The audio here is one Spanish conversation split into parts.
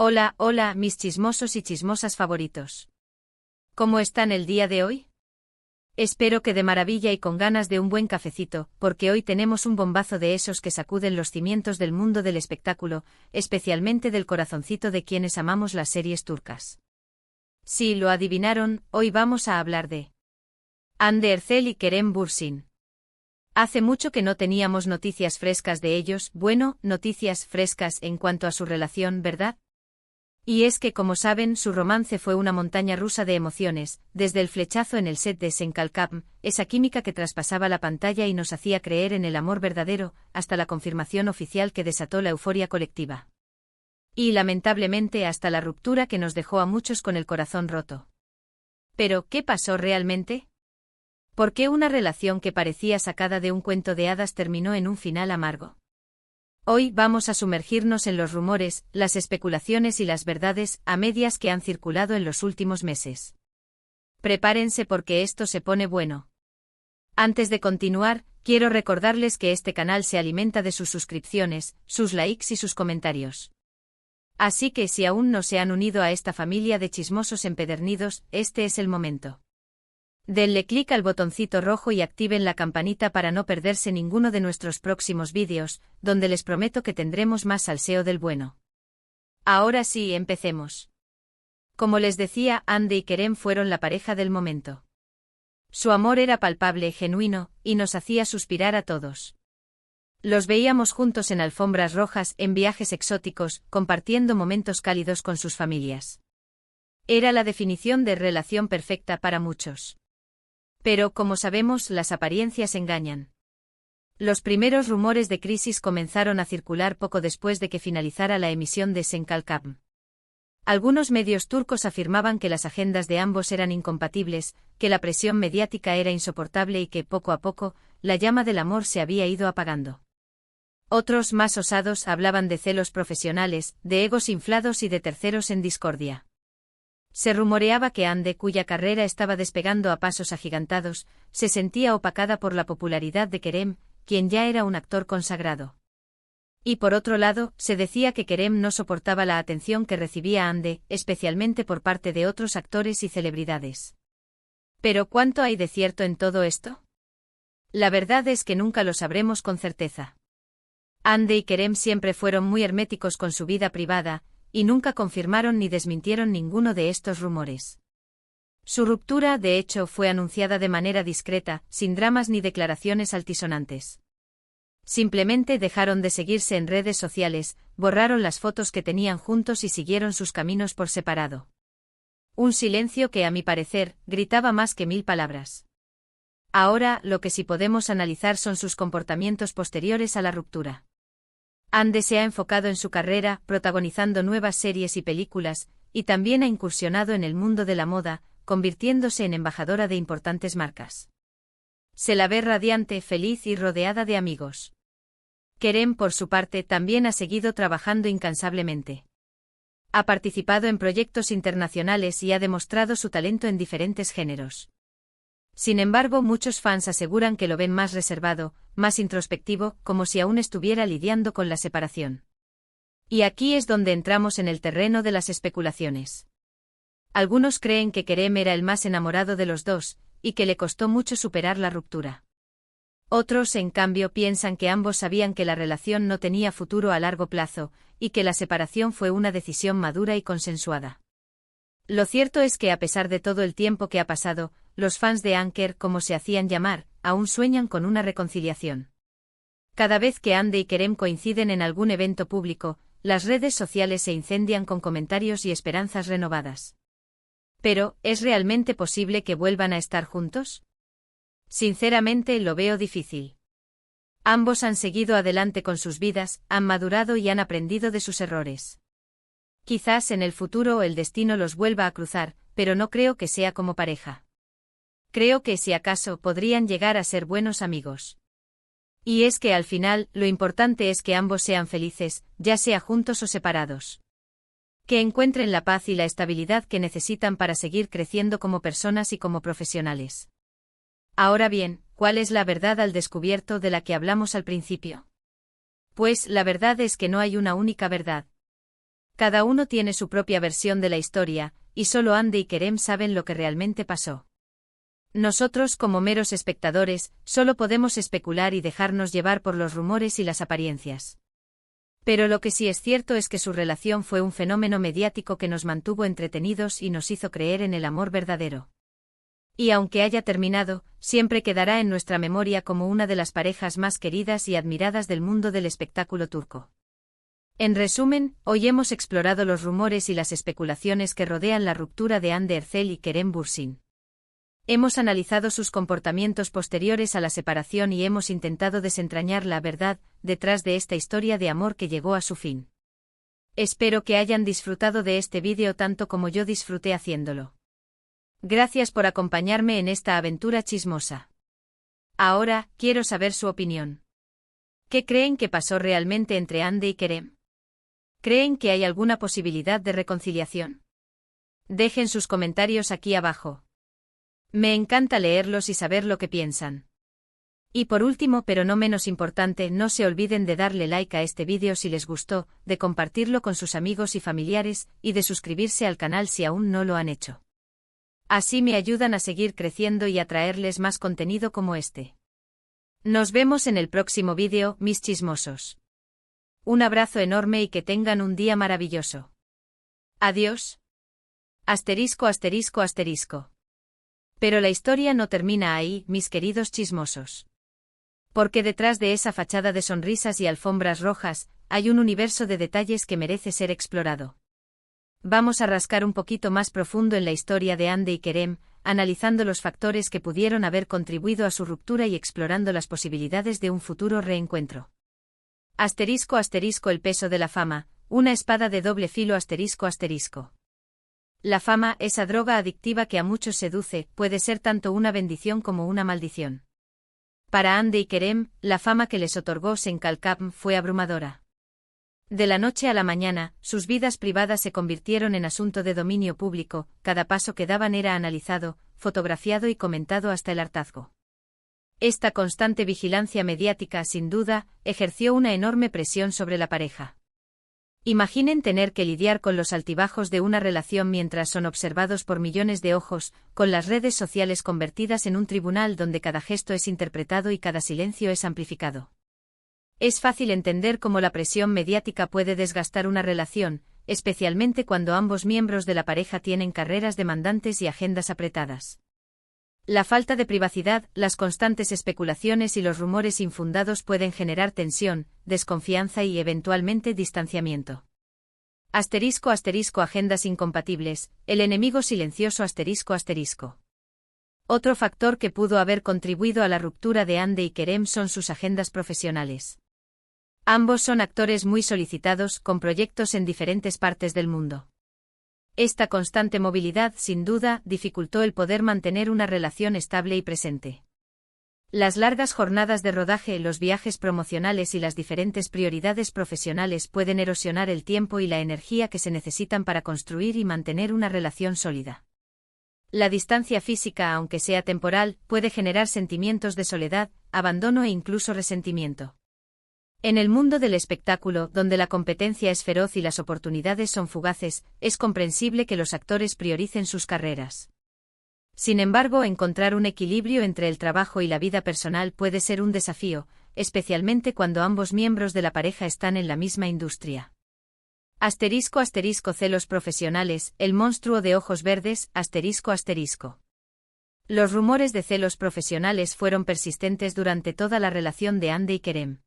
Hola, hola, mis chismosos y chismosas favoritos. ¿Cómo están el día de hoy? Espero que de maravilla y con ganas de un buen cafecito, porque hoy tenemos un bombazo de esos que sacuden los cimientos del mundo del espectáculo, especialmente del corazoncito de quienes amamos las series turcas. Si lo adivinaron, hoy vamos a hablar de Hande Erçel y Kerem Bürsin. Hace mucho que no teníamos noticias frescas de ellos, bueno, noticias frescas en cuanto a su relación, ¿verdad? Y es que, como saben, su romance fue una montaña rusa de emociones, desde el flechazo en el set de Senkalkam, esa química que traspasaba la pantalla y nos hacía creer en el amor verdadero, hasta la confirmación oficial que desató la euforia colectiva. Y lamentablemente hasta la ruptura que nos dejó a muchos con el corazón roto. Pero, ¿qué pasó realmente? ¿Por qué una relación que parecía sacada de un cuento de hadas terminó en un final amargo? Hoy vamos a sumergirnos en los rumores, las especulaciones y las verdades a medias que han circulado en los últimos meses. Prepárense porque esto se pone bueno. Antes de continuar, quiero recordarles que este canal se alimenta de sus suscripciones, sus likes y sus comentarios. Así que si aún no se han unido a esta familia de chismosos empedernidos, este es el momento. Denle clic al botoncito rojo y activen la campanita para no perderse ninguno de nuestros próximos vídeos, donde les prometo que tendremos más salseo del bueno. Ahora sí, empecemos. Como les decía, Hande y Kerem fueron la pareja del momento. Su amor era palpable, genuino, y nos hacía suspirar a todos. Los veíamos juntos en alfombras rojas, en viajes exóticos, compartiendo momentos cálidos con sus familias. Era la definición de relación perfecta para muchos. Pero, como sabemos, las apariencias engañan. Los primeros rumores de crisis comenzaron a circular poco después de que finalizara la emisión de Senkalkam. Algunos medios turcos afirmaban que las agendas de ambos eran incompatibles, que la presión mediática era insoportable y que, poco a poco, la llama del amor se había ido apagando. Otros, más osados, hablaban de celos profesionales, de egos inflados y de terceros en discordia. Se rumoreaba que Hande, cuya carrera estaba despegando a pasos agigantados, se sentía opacada por la popularidad de Kerem, quien ya era un actor consagrado. Y por otro lado, se decía que Kerem no soportaba la atención que recibía Hande, especialmente por parte de otros actores y celebridades. ¿Pero cuánto hay de cierto en todo esto? La verdad es que nunca lo sabremos con certeza. Hande y Kerem siempre fueron muy herméticos con su vida privada, y nunca confirmaron ni desmintieron ninguno de estos rumores. Su ruptura, de hecho, fue anunciada de manera discreta, sin dramas ni declaraciones altisonantes. Simplemente dejaron de seguirse en redes sociales, borraron las fotos que tenían juntos y siguieron sus caminos por separado. Un silencio que, a mi parecer, gritaba más que 1000 palabras. Ahora, lo que sí podemos analizar son sus comportamientos posteriores a la ruptura. Hande se ha enfocado en su carrera, protagonizando nuevas series y películas, y también ha incursionado en el mundo de la moda, convirtiéndose en embajadora de importantes marcas. Se la ve radiante, feliz y rodeada de amigos. Kerem, por su parte, también ha seguido trabajando incansablemente. Ha participado en proyectos internacionales y ha demostrado su talento en diferentes géneros. Sin embargo, muchos fans aseguran que lo ven más reservado, más introspectivo, como si aún estuviera lidiando con la separación. Y aquí es donde entramos en el terreno de las especulaciones. Algunos creen que Kerem era el más enamorado de los dos, y que le costó mucho superar la ruptura. Otros, en cambio, piensan que ambos sabían que la relación no tenía futuro a largo plazo, y que la separación fue una decisión madura y consensuada. Lo cierto es que a pesar de todo el tiempo que ha pasado, los fans de Anker, como se hacían llamar, aún sueñan con una reconciliación. Cada vez que Hande y Kerem coinciden en algún evento público, las redes sociales se incendian con comentarios y esperanzas renovadas. Pero, ¿es realmente posible que vuelvan a estar juntos? Sinceramente, lo veo difícil. Ambos han seguido adelante con sus vidas, han madurado y han aprendido de sus errores. Quizás en el futuro el destino los vuelva a cruzar, pero no creo que sea como pareja. Creo que si acaso podrían llegar a ser buenos amigos. Y es que al final, lo importante es que ambos sean felices, ya sea juntos o separados. Que encuentren la paz y la estabilidad que necesitan para seguir creciendo como personas y como profesionales. Ahora bien, ¿cuál es la verdad al descubierto de la que hablamos al principio? Pues la verdad es que no hay una única verdad. Cada uno tiene su propia versión de la historia, y solo Ande y Kerem saben lo que realmente pasó. Nosotros, como meros espectadores, solo podemos especular y dejarnos llevar por los rumores y las apariencias. Pero lo que sí es cierto es que su relación fue un fenómeno mediático que nos mantuvo entretenidos y nos hizo creer en el amor verdadero. Y aunque haya terminado, siempre quedará en nuestra memoria como una de las parejas más queridas y admiradas del mundo del espectáculo turco. En resumen, hoy hemos explorado los rumores y las especulaciones que rodean la ruptura de Hande Erçel y Kerem Bürsin. Hemos analizado sus comportamientos posteriores a la separación y hemos intentado desentrañar la verdad detrás de esta historia de amor que llegó a su fin. Espero que hayan disfrutado de este vídeo tanto como yo disfruté haciéndolo. Gracias por acompañarme en esta aventura chismosa. Ahora, quiero saber su opinión. ¿Qué creen que pasó realmente entre Hande y Kerem? ¿Creen que hay alguna posibilidad de reconciliación? Dejen sus comentarios aquí abajo. Me encanta leerlos y saber lo que piensan. Y por último, pero no menos importante, no se olviden de darle like a este vídeo si les gustó, de compartirlo con sus amigos y familiares, y de suscribirse al canal si aún no lo han hecho. Así me ayudan a seguir creciendo y a traerles más contenido como este. Nos vemos en el próximo vídeo, mis chismosos. Un abrazo enorme y que tengan un día maravilloso. Adiós. Asterisco, asterisco, asterisco. Pero la historia no termina ahí, mis queridos chismosos. Porque detrás de esa fachada de sonrisas y alfombras rojas, hay un universo de detalles que merece ser explorado. Vamos a rascar un poquito más profundo en la historia de Hande y Kerem, analizando los factores que pudieron haber contribuido a su ruptura y explorando las posibilidades de un futuro reencuentro. Asterisco, asterisco, el peso de la fama, una espada de doble filo, asterisco, asterisco. La fama, esa droga adictiva que a muchos seduce, puede ser tanto una bendición como una maldición. Para Hande y Kerem, la fama que les otorgó Senkalkam fue abrumadora. De la noche a la mañana, sus vidas privadas se convirtieron en asunto de dominio público, cada paso que daban era analizado, fotografiado y comentado hasta el hartazgo. Esta constante vigilancia mediática, sin duda, ejerció una enorme presión sobre la pareja. Imaginen tener que lidiar con los altibajos de una relación mientras son observados por millones de ojos, con las redes sociales convertidas en un tribunal donde cada gesto es interpretado y cada silencio es amplificado. Es fácil entender cómo la presión mediática puede desgastar una relación, especialmente cuando ambos miembros de la pareja tienen carreras demandantes y agendas apretadas. La falta de privacidad, las constantes especulaciones y los rumores infundados pueden generar tensión, desconfianza y eventualmente distanciamiento. Asterisco, asterisco, agendas incompatibles, el enemigo silencioso, asterisco, asterisco. Otro factor que pudo haber contribuido a la ruptura de Hande y Kerem son sus agendas profesionales. Ambos son actores muy solicitados, con proyectos en diferentes partes del mundo. Esta constante movilidad, sin duda, dificultó el poder mantener una relación estable y presente. Las largas jornadas de rodaje, los viajes promocionales y las diferentes prioridades profesionales pueden erosionar el tiempo y la energía que se necesitan para construir y mantener una relación sólida. La distancia física, aunque sea temporal, puede generar sentimientos de soledad, abandono e incluso resentimiento. En el mundo del espectáculo, donde la competencia es feroz y las oportunidades son fugaces, es comprensible que los actores prioricen sus carreras. Sin embargo, encontrar un equilibrio entre el trabajo y la vida personal puede ser un desafío, especialmente cuando ambos miembros de la pareja están en la misma industria. Asterisco, asterisco, celos profesionales, el monstruo de ojos verdes, asterisco, asterisco. Los rumores de celos profesionales fueron persistentes durante toda la relación de Hande y Kerem.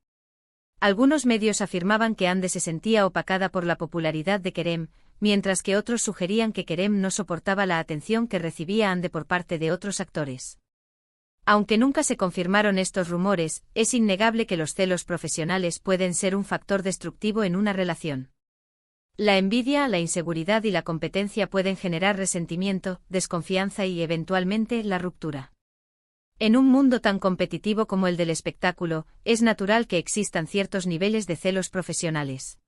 Algunos medios afirmaban que Hande se sentía opacada por la popularidad de Kerem, mientras que otros sugerían que Kerem no soportaba la atención que recibía Hande por parte de otros actores. Aunque nunca se confirmaron estos rumores, es innegable que los celos profesionales pueden ser un factor destructivo en una relación. La envidia, la inseguridad y la competencia pueden generar resentimiento, desconfianza y eventualmente la ruptura. En un mundo tan competitivo como el del espectáculo, es natural que existan ciertos niveles de celos profesionales.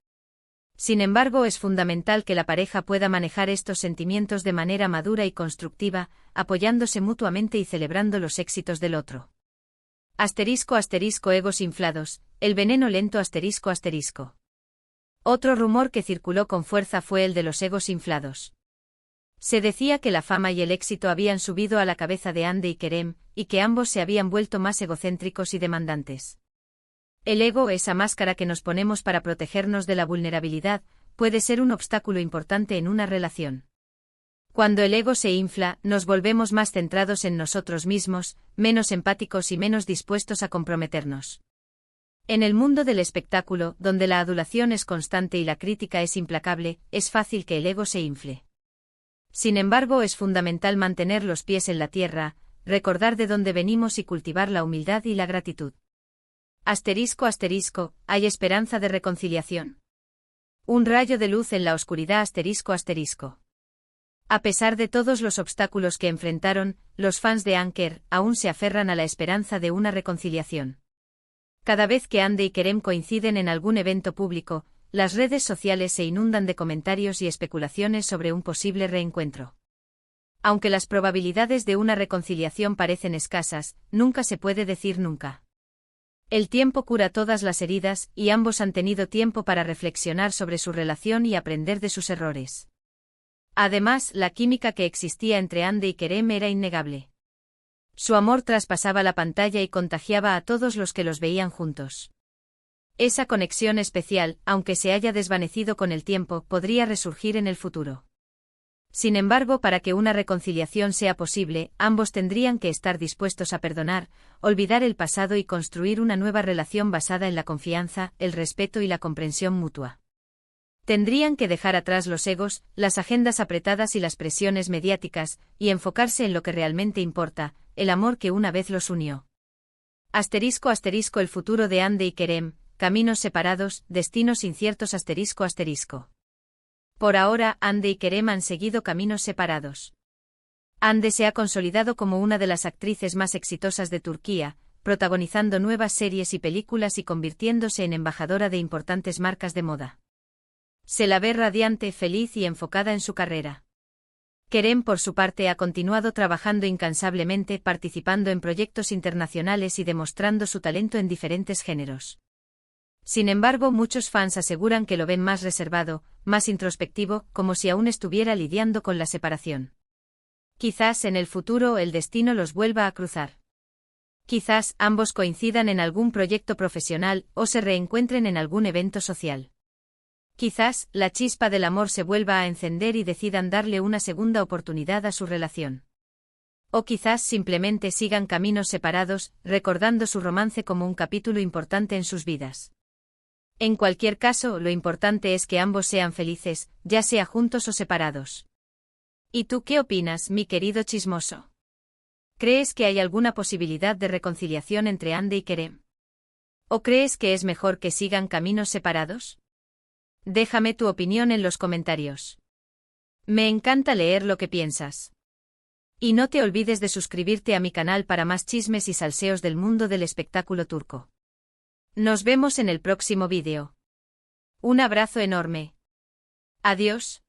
Sin embargo, es fundamental que la pareja pueda manejar estos sentimientos de manera madura y constructiva, apoyándose mutuamente y celebrando los éxitos del otro. Asterisco, asterisco, egos inflados, el veneno lento, asterisco, asterisco. Otro rumor que circuló con fuerza fue el de los egos inflados. Se decía que la fama y el éxito habían subido a la cabeza de Hande y Kerem, y que ambos se habían vuelto más egocéntricos y demandantes. El ego, esa máscara que nos ponemos para protegernos de la vulnerabilidad, puede ser un obstáculo importante en una relación. Cuando el ego se infla, nos volvemos más centrados en nosotros mismos, menos empáticos y menos dispuestos a comprometernos. En el mundo del espectáculo, donde la adulación es constante y la crítica es implacable, es fácil que el ego se infle. Sin embargo, es fundamental mantener los pies en la tierra, recordar de dónde venimos y cultivar la humildad y la gratitud. ***, hay esperanza de reconciliación. Un rayo de luz en la oscuridad ***. A pesar de todos los obstáculos que enfrentaron, los fans de Anker aún se aferran a la esperanza de una reconciliación. Cada vez que Hande y Kerem coinciden en algún evento público, las redes sociales se inundan de comentarios y especulaciones sobre un posible reencuentro. Aunque las probabilidades de una reconciliación parecen escasas, nunca se puede decir nunca. El tiempo cura todas las heridas, y ambos han tenido tiempo para reflexionar sobre su relación y aprender de sus errores. Además, la química que existía entre Hande y Kerem era innegable. Su amor traspasaba la pantalla y contagiaba a todos los que los veían juntos. Esa conexión especial, aunque se haya desvanecido con el tiempo, podría resurgir en el futuro. Sin embargo, para que una reconciliación sea posible, ambos tendrían que estar dispuestos a perdonar, olvidar el pasado y construir una nueva relación basada en la confianza, el respeto y la comprensión mutua. Tendrían que dejar atrás los egos, las agendas apretadas y las presiones mediáticas, y enfocarse en lo que realmente importa, el amor que una vez los unió. ***, el futuro de Hande y Kerem, caminos separados, destinos inciertos ***. Por ahora, Hande y Kerem han seguido caminos separados. Hande se ha consolidado como una de las actrices más exitosas de Turquía, protagonizando nuevas series y películas y convirtiéndose en embajadora de importantes marcas de moda. Se la ve radiante, feliz y enfocada en su carrera. Kerem, por su parte, ha continuado trabajando incansablemente, participando en proyectos internacionales y demostrando su talento en diferentes géneros. Sin embargo, muchos fans aseguran que lo ven más reservado, más introspectivo, como si aún estuviera lidiando con la separación. Quizás en el futuro el destino los vuelva a cruzar. Quizás ambos coincidan en algún proyecto profesional o se reencuentren en algún evento social. Quizás la chispa del amor se vuelva a encender y decidan darle una segunda oportunidad a su relación. O quizás simplemente sigan caminos separados, recordando su romance como un capítulo importante en sus vidas. En cualquier caso, lo importante es que ambos sean felices, ya sea juntos o separados. ¿Y tú qué opinas, mi querido chismoso? ¿Crees que hay alguna posibilidad de reconciliación entre Hande y Kerem? ¿O crees que es mejor que sigan caminos separados? Déjame tu opinión en los comentarios. Me encanta leer lo que piensas. Y no te olvides de suscribirte a mi canal para más chismes y salseos del mundo del espectáculo turco. Nos vemos en el próximo vídeo. Un abrazo enorme. Adiós.